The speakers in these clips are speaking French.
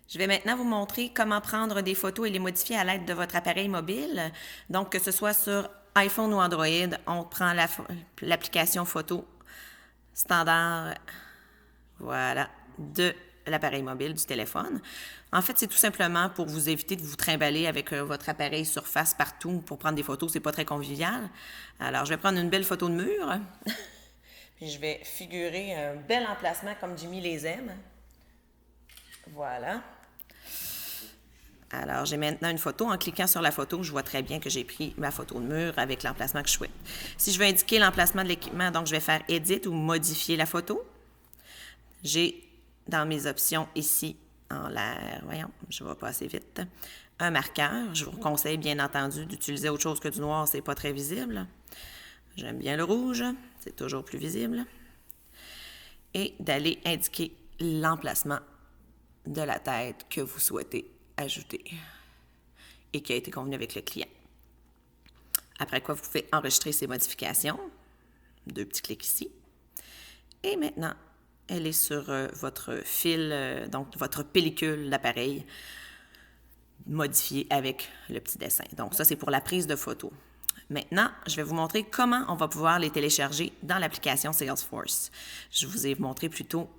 Je vais maintenant vous montrer comment prendre des photos et les modifier à l'aide de votre appareil mobile. Donc, que ce soit sur iPhone ou Android, on prend l'application photo standard, voilà, de l'appareil mobile, du téléphone. En fait, c'est tout simplement pour vous éviter de vous trimballer avec votre appareil surface partout pour prendre des photos. C'est pas très convivial. Alors, je vais prendre une belle photo de mur. Puis je vais figurer un bel emplacement comme Jimmy les aime. Voilà. Alors, j'ai maintenant une photo. En cliquant sur la photo, je vois très bien que j'ai pris ma photo de mur avec l'emplacement que je souhaite. Si je veux indiquer l'emplacement de l'équipement, donc je vais faire « Edit » ou « Modifier la photo ». J'ai dans mes options ici, en l'air, voyons, je vais passer vite, un marqueur. Je vous conseille bien entendu d'utiliser autre chose que du noir, c'est pas très visible. J'aime bien le rouge, c'est toujours plus visible. Et d'aller indiquer l'emplacement de la tête que vous souhaitez ajouter et qui a été convenu avec le client. Après quoi, vous pouvez enregistrer ces modifications. 2 petits clics ici. Et maintenant, elle est sur votre fil, donc votre pellicule d'appareil modifiée avec le petit dessin. Donc ça, c'est pour la prise de photos. Maintenant, je vais vous montrer comment on va pouvoir les télécharger dans l'application Salesforce. Je vous ai montré plutôt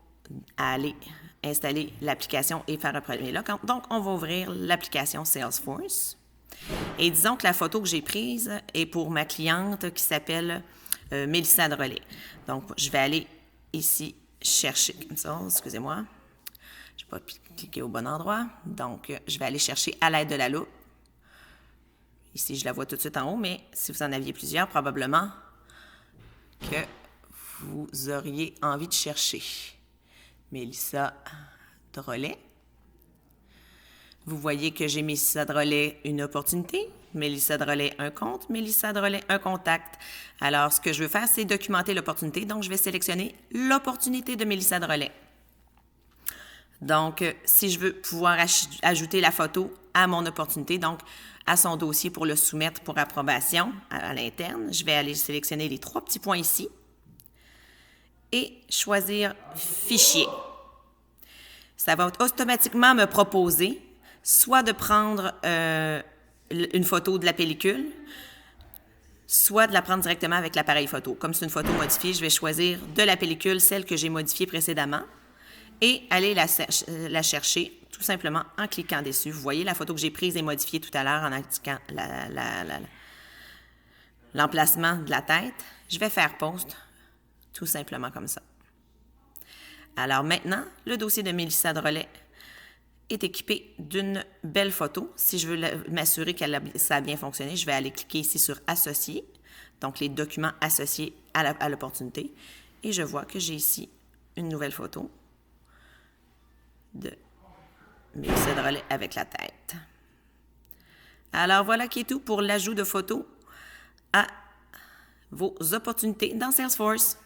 à aller installer l'application et faire un premier lock. Donc, on va ouvrir l'application Salesforce. Et disons que la photo que j'ai prise est pour ma cliente qui s'appelle Mélissa Drolet. Donc, je vais aller ici chercher, comme ça, excusez-moi. Je n'ai pas cliqué au bon endroit. Donc, je vais aller chercher à l'aide de la loupe. Ici, je la vois tout de suite en haut, mais si vous en aviez plusieurs, probablement que vous auriez envie de chercher Mélissa Drolet. Vous voyez que j'ai Mélissa Drolet une opportunité, Mélissa Drolet un compte, Mélissa Drolet un contact. Alors, ce que je veux faire, c'est documenter l'opportunité. Donc, je vais sélectionner l'opportunité de Mélissa Drolet. Donc, si je veux pouvoir ajouter la photo à mon opportunité, donc à son dossier pour le soumettre pour approbation à l'interne, je vais aller sélectionner les 3 petits points ici et choisir « Fichier ». Ça va automatiquement me proposer soit de prendre une photo de la pellicule, soit de la prendre directement avec l'appareil photo. Comme c'est une photo modifiée, je vais choisir de la pellicule, celle que j'ai modifiée précédemment, et aller la chercher tout simplement en cliquant dessus. Vous voyez, la photo que j'ai prise et modifiée tout à l'heure en indiquant l'emplacement de la tête. Je vais faire « Poste », tout simplement comme ça. Alors maintenant, le dossier de Mélissa Drolet est équipé d'une belle photo. Si je veux m'assurer que ça a bien fonctionné, je vais aller cliquer ici sur « Associer », donc les documents associés à l'opportunité. Et je vois que j'ai ici une nouvelle photo de Mélissa Drolet avec la tête. Alors voilà qui est tout pour l'ajout de photos à vos opportunités dans Salesforce.